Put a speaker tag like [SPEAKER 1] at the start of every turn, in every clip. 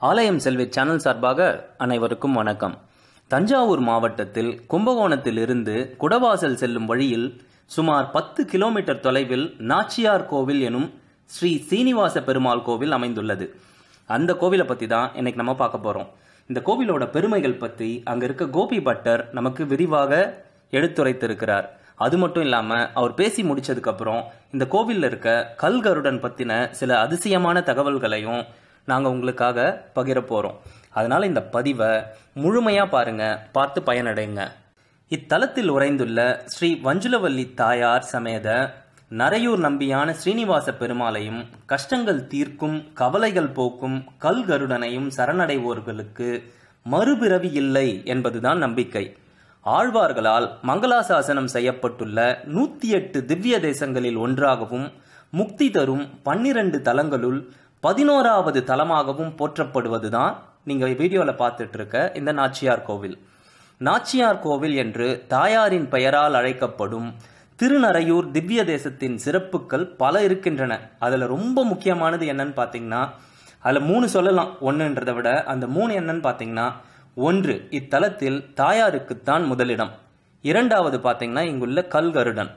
[SPEAKER 1] ஆலயம் செல்வி சேனல் சார்பாக அனைவருக்கும் வணக்கம். தஞ்சாவூர் மாவட்டத்தில் கும்பகோணத்தில் இருந்து குடவாசல் செல்லும் வழியில் சுமார் 10 கிலோமீட்டர் தொலைவில் நாச்சியார் கோவில் எனும் ஸ்ரீ சீனிவாச பெருமாள் கோவில் அமைந்துள்ளது. அந்த கோவிலை பற்றி தான் இன்னைக்கு நம்ம பார்க்க போகிறோம். இந்த கோவிலோட பெருமைகள் பற்றி அங்கே இருக்க கோபி பட்டர் நமக்கு விரிவாக எடுத்துரைத்திருக்கிறார். அது மட்டும் இல்லாமல் அவர் பேசி முடிச்சதுக்கப்புறம் இந்த கோவிலில் இருக்க கல்கருடன் பற்றின சில அதிசயமான தகவல்களையும் நாங்கள் உங்களுக்காக பகிர போகிறோம். அதனால் இந்த பதிவை முழுமையாக பாருங்கள், பார்த்து பயனடைங்க. இத்தலத்தில் உறைந்துள்ள ஸ்ரீ வஞ்சுலவல்லி தாயார் சமேத நரையூர் நம்பியான ஸ்ரீனிவாச பெருமாளையும் கஷ்டங்கள் தீர்க்கும் கவலைகள் போக்கும் கல்கருடனையும் சரணடைவோர்களுக்கு மறுபிறவி இல்லை என்பதுதான் நம்பிக்கை. ஆழ்வார்களால் மங்களாசாசனம் செய்யப்பட்டுள்ள 108 திவ்ய தேசங்களில் ஒன்றாகவும் முக்தி தரும் 12 தலங்களுள் 11வது தலமாகவும் போற்றப்படுவதுதான் நீங்க வீடியோல பார்த்துட்டு இருக்க இந்த நாச்சியார் கோவில். நாச்சியார் கோவில் என்று தாயாரின் பெயரால் அழைக்கப்படும் திருநரையூர் திவ்ய தேசத்தின் சிறப்புகள் பல இருக்கின்றன. அதுல ரொம்ப முக்கியமானது என்னன்னு பாத்தீங்கன்னா, அதுல 3 சொல்லலாம். ஒன்றுன்றதை விட அந்த 3 என்னன்னு பாத்தீங்கன்னா, 1 இத்தலத்தில் தாயாருக்குத்தான் முதலிடம். 2வது பாத்தீங்கன்னா இங்குள்ள கல்கருடன்.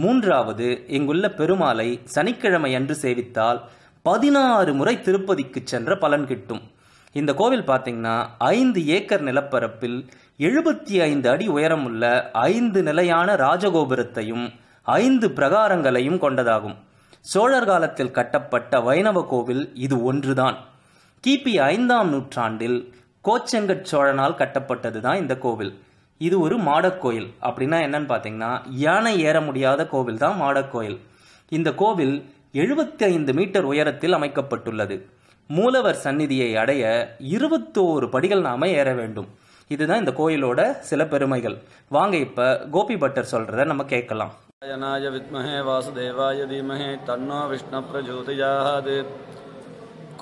[SPEAKER 1] 3வது இங்குள்ள பெருமாளை சனிக்கிழமை அன்று சேவித்தால் 16 முறை திருப்பதிக்கு சென்ற பலன் கிட்டும். இந்த கோவில் பார்த்தீங்கன்னா 5 ஏக்கர் நிலப்பரப்பில் 75 அடி உயரமுள்ள 5 நிலையான ராஜகோபுரத்தையும் 5 பிரகாரங்களையும் கொண்டதாகும். சோழர் காலத்தில் கட்டப்பட்ட வைணவ கோவில் இது ஒன்றுதான். கிபி 5ஆம் நூற்றாண்டில் கோச்செங்கட் சோழனால் கட்டப்பட்டது தான் இந்த கோவில். இது ஒரு மாடக்கோயில். அப்படின்னா என்னன்னு பார்த்தீங்கன்னா, யானை ஏற முடியாத கோவில் தான் மாடக்கோயில். இந்த கோவில் 75 மீட்டர் உயரத்தில் அமைக்கப்பட்டுள்ளது. மூலவர் சந்நிதியை அடைய 21 படிகள் நாம ஏற வேண்டும். இதுதான் இந்த கோயிலோட சில பெருமைகள். வாங்க இப்ப கோபி பட்டர் சொல்றத நம்ம கேட்கலாம்.
[SPEAKER 2] வித்மஹே வாசுதேவாய தீமஹே தன்னோ விஷ்ணு பிரஜோதயாத்.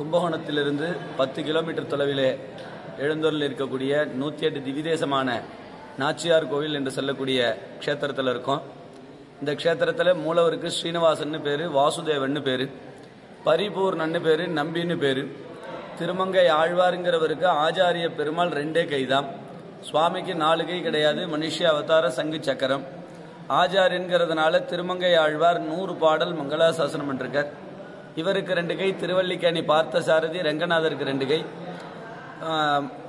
[SPEAKER 2] கும்பகோணத்திலிருந்து 10 கிலோமீட்டர் தொலைவிலே எழுந்தொருள் இருக்கக்கூடிய 108 திவிதேசமான நாச்சியார் கோவில் என்று சொல்லக்கூடிய க்ஷேத்திரத்தில் இருக்கும். இந்த க்ஷேத்திரத்தில் மூலவருக்கு ஸ்ரீனிவாசன்னு பேரு, வாசுதேவன்னு பேரு, பரிபூர்ணன்னு பேரு, நம்பின்னு பேரு. திருமங்கை ஆழ்வாருங்கிறவருக்கு ஆச்சாரிய பெருமாள் 2 கைதான். சுவாமிக்கு 4 கை கிடையாது. மனுஷ அவதார சங்கு சக்கரம். ஆச்சாரியன்கிறதுனால திருமங்கை ஆழ்வார் 100 பாடல் மங்களாசாசனம் பண்ணிருக்கார். இவருக்கு 2 கை. திருவல்லிக்கேணி பார்த்த சாரதி ரங்கநாதருக்கு 2 கை.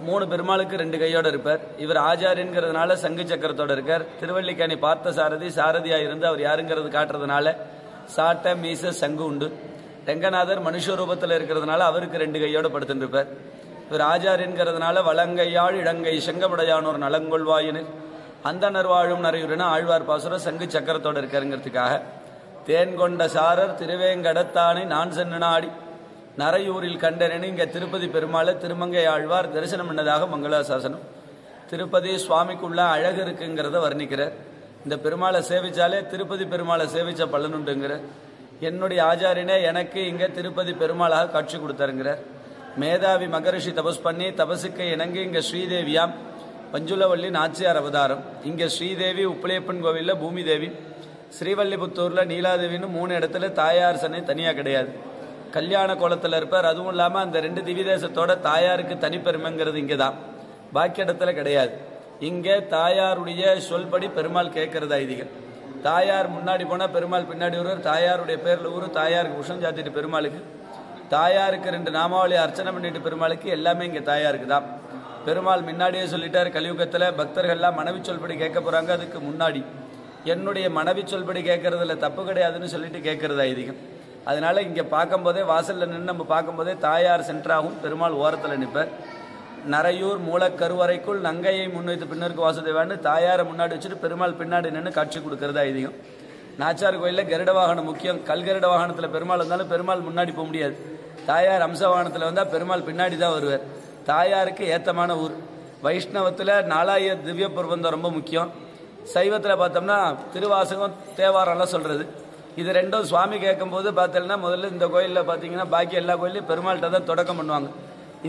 [SPEAKER 2] 3 பெருமாளுக்கு 2 கையோட இருப்பார். இவர் ஆச்சாரியன்கிறதுனால சங்கு சக்கரத்தோட இருக்கார். திருவல்லிக்கேணி பார்த்த சாரதி சாரதியா இருந்து அவர் யாருங்கிறது காட்டுறதுனால சாட்ட மீச சங்கு உண்டு. ரங்கநாதர் மனுஷ ரூபத்தில் இருக்கிறதுனால அவருக்கு 2 கையோட படுத்துட்டு இருப்பார். இவர் ஆச்சாரியன்கிறதுனால வலங்கையாள் இளங்கை செங்கபடையானோர் நலங்கொள்வாயினர் அந்தனர் வாழும் நரையூரின ஆழ்வார் பாசுர சங்கு சக்கரத்தோட இருக்காருங்கிறதுக்காக தேன் கொண்ட சாரர் திருவேங்கடத்தானை நான் சென்று நாடி நரையூரில் கண்டனு இங்க திருப்பதி பெருமாளை திருமங்கை ஆழ்வார் தரிசனம் பண்ணதாக மங்களாசாசனம். திருப்பதி சுவாமிக்குள்ள அழகு இருக்குங்கிறத வர்ணிக்கிறார். இந்த பெருமாளை சேவிச்சாலே திருப்பதி பெருமாளை சேவிச்ச பலனுண்டுங்கிற என்னுடைய ஆச்சாரியனே எனக்கு இங்க திருப்பதி பெருமாளாக காட்சி கொடுத்தாருங்கிறார். மேதாவி மகரிஷி தபஸ் பண்ணி தபசுக்கு இணங்கி இங்க ஸ்ரீதேவியாம் பஞ்சுலவல்லி நாச்சியார் அவதாரம். இங்க ஸ்ரீதேவி உப்பிலியப்பன் கோவில்ல பூமி தேவி, ஸ்ரீவல்லிபுத்தூர்ல நீலாதேவின்னு 3 இடத்துல தாயார் சன்னை தனியா கிடையாது. கல்யாண கோலத்தில் இருப்பார். அதுவும் இல்லாமல் அந்த 2 திவிதேசத்தோட தாயாருக்கு தனிப்பெருமைங்கிறது இங்கே தான், பாக்கி இடத்துல கிடையாது. இங்கே தாயாருடைய சொல்படி பெருமாள் கேட்கறது ஐதீகம். தாயார் முன்னாடி போனால் பெருமாள் பின்னாடி வருவார். தாயாருடைய பேரில் ஊர் தாயாருக்கு உஷம் சாத்திட்டு பெருமாளுக்கு, தாயாருக்கு 2 நாமாவளி அர்ச்சனை பண்ணிட்டு பெருமாளுக்கு, எல்லாமே இங்கே தாயாருக்கு தான். பெருமாள் முன்னாடியே சொல்லிட்டார், கலியுகத்தில் பக்தர்கள்லாம் மனைவி சொல்படி கேட்க போகிறாங்க. அதுக்கு முன்னாடி என்னுடைய மனைவி சொல்படி கேட்கறதுல தப்பு கிடையாதுன்னு சொல்லிட்டு கேட்கறது ஐதீகம். அதனால இங்கே பார்க்கும்போதே வாசலில் நின்று நம்ம பார்க்கும்போதே தாயார் சென்றாகும், பெருமாள் ஓரத்தில் நிற்பார். நரையூர் மூலக்கருவறைக்குள் நங்கையை முன்வைத்து பின்னருக்கு வாசுதேவான்னு தாயாரை முன்னாடி வச்சுட்டு பெருமாள் பின்னாடி நின்று காட்சி கொடுக்கறது ஐதீகம். நாச்சியார் கோயிலில் கருட வாகனம் முக்கியம். கல்கருட வாகனத்தில் பெருமாள் வந்தாலும் பெருமாள் முன்னாடி போக முடியாது. தாயார் அம்ச வாகனத்தில் வந்தால் பெருமாள் பின்னாடி தான் வருவார். தாயாருக்கு ஏத்தமான ஊர். வைஷ்ணவத்தில் 4 திவ்ய பிரபந்தம் ரொம்ப முக்கியம். சைவத்தில் பார்த்தோம்னா திருவாசகம் தேவாரம்லாம் சொல்றது. இது 2ம் சுவாமி கேட்கும்போது பார்த்தீங்கன்னா, முதல்ல இந்த கோயிலில் பார்த்தீங்கன்னா பாக்கி எல்லா கோயிலையும் பெருமாள்கிட்ட தான் தொடக்கம் பண்ணுவாங்க.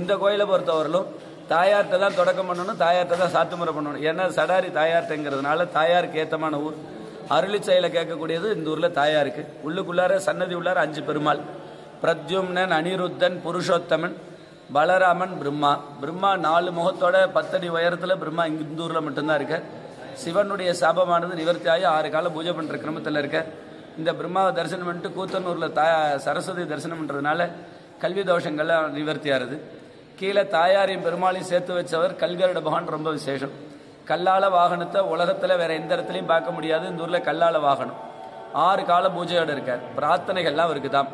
[SPEAKER 2] இந்த கோயிலை பொறுத்தவரையிலும் தாயார்கிட்ட தான் தொடக்கம் பண்ணணும், தாயார்கிட்ட தான் சாத்துமுறை பண்ணணும். ஏன்னா சடாரி தாயார்கிட்டங்கிறதுனால தாயாருக்கு ஏத்தமான ஊர். அருளி செயலை கேட்கக்கூடியது இந்த ஊரில் தாயாருக்கு. உள்ளுக்குள்ளார சன்னதி உள்ளார 5 பெருமாள். பிரத்யும்னன், அனிருத்தன், புருஷோத்தமன், பலராமன் பிரம்மா. பிரம்மா 4 முகத்தோட 10 அடி உயரத்தில் பிரம்மா இந்த ஊரில் மட்டும்தான் இருக்க. சிவனுடைய சாபமானது நிவர்த்தி ஆகி 6 காலம் பூஜை பண்ணுற கிரமத்தில் இருக்க. இந்த பிரம்மாவை தரிசனம் பண்ணிட்டு கூத்தனூரில் சரஸ்வதி தரிசனம் பண்ணுறதுனால கல்வி தோஷங்கள்லாம் நிவர்த்தி ஆறுது. கீழே தாயாரையும் பெருமாளையும் சேர்த்து வச்சவர் கல்கருட பகவான். ரொம்ப விசேஷம். கல்லால வாகனத்தை உலகத்தில் வேற எந்த இடத்துலையும் பார்க்க முடியாது. இந்த ஊரில் கல்லால வாகனம் 6 கால பூஜையோடு இருக்கார். பிரார்த்தனைகள்லாம் அவருக்கு தான்.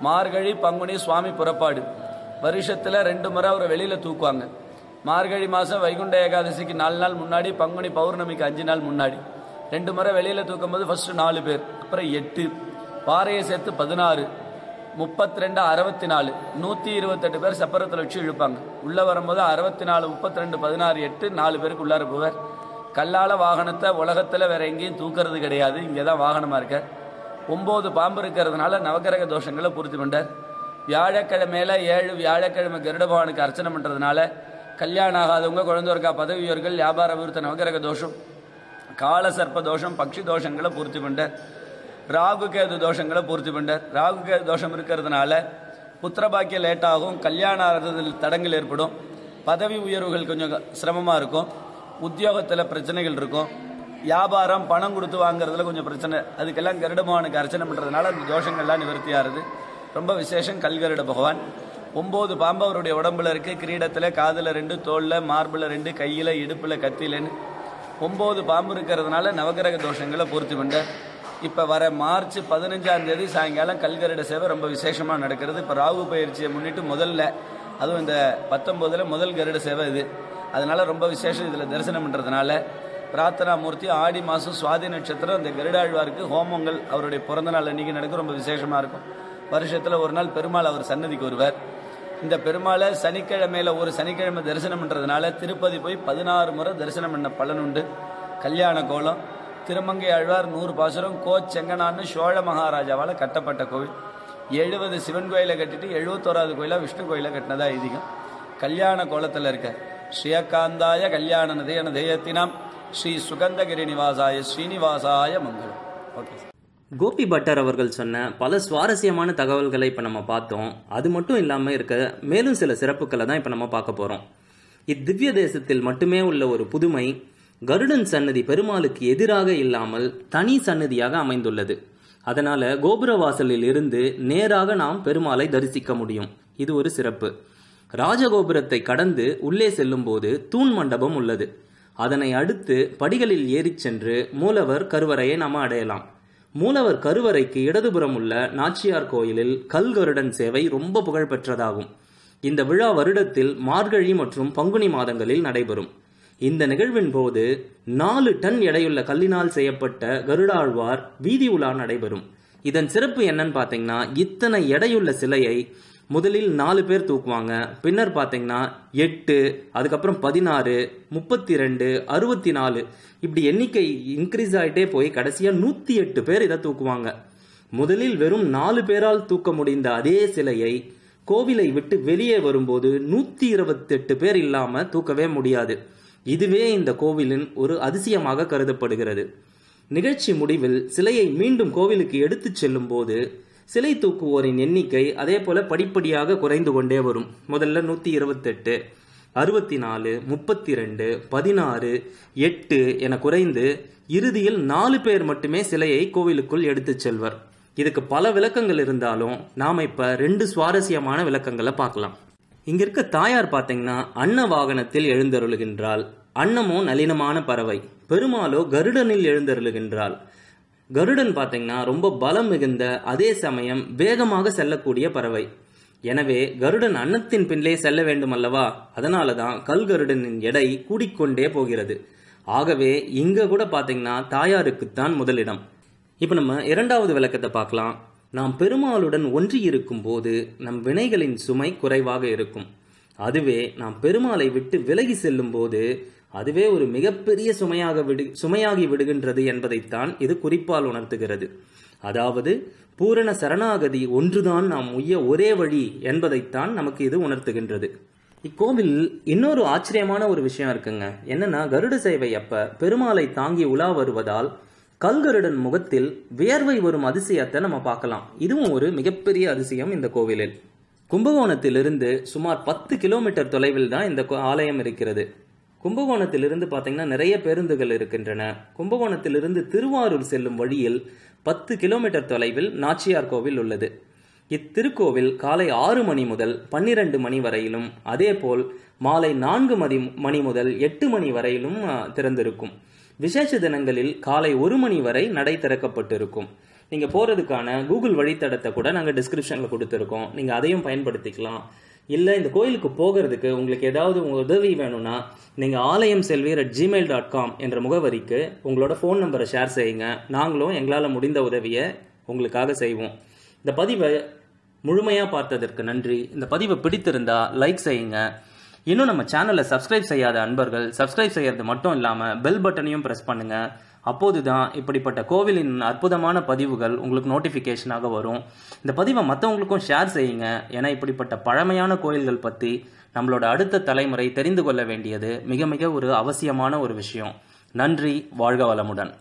[SPEAKER 2] மார்கழி பங்குனி சுவாமி புறப்பாடு. வருஷத்தில் 2 முறை அவரை வெளியில் தூக்குவாங்க. மார்கழி மாதம் வைகுண்ட ஏகாதசிக்கு 4 நாள் முன்னாடி, பங்குனி பௌர்ணமிக்கு 5 நாள் முன்னாடி 2 முறை வெளியில் தூக்கும் போது ஃபர்ஸ்ட் 4 பேர், அப்புறம் 8, பாறையை சேர்த்து 16, 32, 64, 128 பேர் சப்பரத்தில் வச்சு இழுப்பாங்க. உள்ளே வரும்போது 64, 32, 16, 8 4 பேருக்கு உள்ளார போவார். கல்லால வாகனத்தை உலகத்தில் வேற எங்கேயும் தூக்கிறது கிடையாது. இங்கே தான் வாகனமாக இருக்க. 9 பாம்பு இருக்கிறதுனால நவகிரக தோஷங்களை பூர்த்தி பண்ணார். வியாழக்கிழமையில 7 வியாழக்கிழமை கருட பகவானுக்கு அர்ச்சனை பண்ணுறதுனால கல்யாணம் ஆகாதவங்க, குழந்தைக்கா, பதவியோர்கள், வியாபார அபிவிருத்த நவகிரக தோஷம், கால சர்ப்ப தோஷம், பக்ஷி தோஷங்களை பூர்த்தி பண்ணார். ராகு கேது தோஷங்களை பூர்த்தி பண்ணார். ராகு கேது தோஷம் இருக்கிறதுனால புத்திரபாக்கியம் லேட் ஆகும், கல்யாணம் ஆகிறதில் தடங்கள் ஏற்படும், பதவி உயர்வுகள் கொஞ்சம் சிரமமாக இருக்கும், உத்தியோகத்தில் பிரச்சனைகள் இருக்கும், வியாபாரம் பணம் கொடுத்து வாங்குறதுல கொஞ்சம் பிரச்சனை. அதுக்கெல்லாம் கருட பகவானுக்கு அர்ச்சனை பண்ணுறதுனால அந்த தோஷங்கள்லாம் நிவர்த்தி ஆறுது. ரொம்ப விசேஷம் கல்கருட பகவான். 9 பாம்பு அவருடைய உடம்புல இருக்கு. கிரீடத்தில், காதில் 2, தோளில், மார்பில் 2, கையில், இடுப்பில், கத்திலன்னு 9 பாம்பு இருக்கிறதுனால நவகிரக தோஷங்களை பூர்த்தி பண்ணார். இப்போ வர மார்ச் 15ஆம் தேதி சாயங்காலம் கல்கருட சேவை ரொம்ப விசேஷமாக நடக்கிறது. இப்போ ராகு பயிற்சியை முன்னிட்டு முதல்ல, அதுவும் இந்த 19ல் முதல் கருட சேவை இது. அதனால ரொம்ப விசேஷம். இதில் தரிசனம் பண்ணுறதுனால பிரார்த்தனா மூர்த்தி ஆடி மாதம் சுவாதி நட்சத்திரம் இந்த கருடாழ்வாருக்கு ஹோமங்கள் அவருடைய பிறந்த நாள் அன்றைக்கி நடக்கும். ரொம்ப விசேஷமாக இருக்கும். வருஷத்தில் ஒரு நாள் பெருமாள் அவர் சன்னதிக்கு வருவார். இந்த பெருமாளை சனிக்கிழமையில் ஒரு சனிக்கிழமை தரிசனம் பண்ணுறதுனால திருப்பதி போய் 16 முறை தரிசனம் பண்ண பலனுண்டு. கல்யாண கோலம். திருமங்கை ஆழ்வார் 100 பாசுரம் செங்கனான்னு சோழ மகாராஜாவால் கட்டப்பட்ட கோவில். 70 சிவன் கோயிலை கட்டிட்டு 71வது கோயிலாக விஷ்ணு கோயிலை கட்டினதா ஐதீகம். கல்யாண கோலத்தில் இருக்க ஸ்ரீயகாந்தாய கல்யாண நதேன தேயத்தினாம் ஸ்ரீ சுகந்தகிரி நிவாசாய ஸ்ரீனிவாசாய மங்களம். ஓகே.
[SPEAKER 1] கோபி பட்டர் அவர்கள் சொன்ன பல சுவாரஸ்யமான தகவல்களை இப்போ நம்ம பார்த்தோம். அது மட்டும் இல்லாமல் இருக்க மேலும் சில சிறப்புகளை தான் இப்போ நம்ம பார்க்க போகிறோம். இத்திவ்ய தேசத்தில் மட்டுமே உள்ள ஒரு புதுமை, கருடன் சன்னதி பெருமாளுக்கு எதிராக இல்லாமல் தனி சன்னதியாக அமைந்துள்ளது. அதனால கோபுர வாசலில் இருந்து நேராக நாம் பெருமாளை தரிசிக்க முடியும். இது ஒரு சிறப்பு. ராஜகோபுரத்தை கடந்து உள்ளே செல்லும் போது தூண் மண்டபம் உள்ளது. அதனை அடுத்து படிகளில் ஏறிச் சென்று மூலவர் கருவறையை நாம் அடையலாம். மூலவர் கருவறைக்கு இடதுபுறம் உள்ள நாச்சியார் கோயிலில் கல்கருடன் சேவை ரொம்ப புகழ்பெற்றதாகும். இந்த விழா வருடத்தில் மார்கழி மற்றும் பங்குனி மாதங்களில் நடைபெறும். இந்த நிகழ்வின் போது 4 டன் எடையுள்ள கல்லினால் செய்யப்பட்ட கருடாழ்வார் வீதி உலா நடைபெறும். இதன் சிறப்பு என்னன்னு பார்த்தீங்கன்னா, இத்தனை எடையுள்ள சிலையை முதலில் 4 பேர் தூக்குவாங்க. பின்னர் பார்த்தீங்கன்னா 8, அதுக்கப்புறம் 16, 32, 64 இப்படி எண்ணிக்கை இன்க்ரீஸ் ஆகிட்டே போய் கடைசியாக 108 பேர் இதை தூக்குவாங்க. முதலில் வெறும் 4 பேரால் தூக்க முடிந்த அதே சிலையை கோவிலை விட்டு வெளியே வரும்போது 128 பேர் இல்லாமல் தூக்கவே முடியாது. இதுவே இந்த கோவிலின் ஒரு அதிசயமாக கருதப்படுகிறது. நிகழ்ச்சி முடிவில் சிலையை மீண்டும் கோவிலுக்கு எடுத்துச் செல்லும் போது சிலை தூக்குவோரின் எண்ணிக்கை அதே போல படிப்படியாக குறைந்து கொண்டே வரும். முதல்ல 128, 64, 32, 16, 8 என குறைந்து இறுதியில் 4 பேர் மட்டுமே சிலையை கோவிலுக்குள் எடுத்துச் செல்வர். இதுக்கு பல விளக்கங்கள் இருந்தாலும் நாம இப்ப 2 சுவாரஸ்யமான விளக்கங்களை பார்க்கலாம். இங்க இருக்க தாயார் பார்த்தீங்கன்னா அன்ன வாகனத்தில் எழுந்தருளுகின்றாள். அன்னமோ நளினமான பறவை, பெருமாளோ கருடனில் எழுந்தருளுகின்றாள். கருடன் பார்த்தீங்கன்னா ரொம்ப பலம் மிகுந்த அதே சமயம் வேகமாக செல்லக்கூடிய பறவை. எனவே கருடன் அன்னத்தின் பின்னே செல்ல வேண்டும் அல்லவா? அதனாலதான் கல்கருடனின் எடை கூடிக்கொண்டே போகிறது. ஆகவே இங்க கூட பார்த்தீங்கன்னா தாயாருக்குத்தான் முதலிடம். இப்ப நம்ம 2வது விளக்கத்தை பார்க்கலாம். நாம் பெருமாளுடன் ஒன்றி இருக்கும் போது நம் வினைகளின் சுமை குறைவாக இருக்கும். அதுவே நாம் பெருமாளை விட்டு விலகி செல்லும் போது அதுவே ஒரு மிகப்பெரிய சுமையாகி விடுகின்றது என்பதைத்தான் இது குறிப்பால் உணர்த்துகிறது. அதாவது பூரண சரணாகதி ஒன்றுதான் நாம் உய்ய ஒரே வழி என்பதைத்தான் நமக்கு இது உணர்த்துகின்றது. இக்கோவில் இன்னொரு ஆச்சரியமான ஒரு விஷயம் இருக்குங்க. என்னன்னா, கருட சேவை அப்ப பெருமாளை தாங்கி உலா வருவதால் கல்கருடன் முகத்தில் வியர்வை வரும் அதிசயத்தை நம்ம பார்க்கலாம். இதுவும் ஒரு மிகப்பெரிய அதிசயம் இந்த கோவிலில். கும்பகோணத்திலிருந்து சுமார் 10 கிலோமீட்டர் தொலைவில் தான் இந்த ஆலயம் இருக்கிறது. கும்பகோணத்திலிருந்து பார்த்தீங்கன்னா நிறைய பேருந்துகள் இருக்கின்றன. கும்பகோணத்திலிருந்து திருவாரூர் செல்லும் வழியில் 10 கிலோமீட்டர் தொலைவில் நாச்சியார் கோவில் உள்ளது. இத்திருக்கோவில் காலை 6 மணி முதல் 12 மணி வரையிலும், அதேபோல் மாலை 4 மணி முதல் 8 மணி வரையிலும் திறந்திருக்கும். விசேஷ தினங்களில் காலை 1 மணி வரை நடை திறக்கப்பட்டிருக்கும். நீங்க போறதுக்கான கூகுள் வழித்தடத்தை கூட நாங்க டிஸ்கிரிப்ஷன்ல கொடுத்துருக்கோம். நீங்க அதையும் பயன்படுத்திக்கலாம். இல்ல இந்த கோயிலுக்கு போகிறதுக்கு உங்களுக்கு ஏதாவது உதவி வேணும்னா நீங்க alayamselveer@gmail.com என்ற முகவரிக்கு உங்களோட ஃபோன் நம்பரை ஷேர் செய்யுங்க. நாங்களும் எங்களால முடிந்த உதவியை உங்களுக்காக செய்வோம். இந்த பதிவை முழுமையா பார்த்ததற்கு நன்றி. இந்த பதிவை பிடித்திருந்தா லைக் செய்யுங்க. இன்னும் நம்ம சேனலை சப்ஸ்கிரைப் செய்யாத அன்பர்கள் சப்ஸ்கிரைப் செய்யறது மட்டும் இல்லாம பெல் பட்டனையும் பிரஸ் பண்ணுங்க. அப்போதுதான் இப்படிப்பட்ட கோவிலின் அற்புதமான பதிவுகள் உங்களுக்கு நோட்டிபிகேஷனாக வரும். இந்த பதிவை மற்றவங்களுக்கும் ஷேர் செய்யுங்க. ஏன்னா இப்படிப்பட்ட பழமையான கோயில்கள் பத்தி நம்மளோட அடுத்த தலைமுறை தெரிந்து கொள்ள வேண்டியது மிக மிக ஒரு அவசியமான ஒரு விஷயம். நன்றி. வாழ்க வளமுடன்.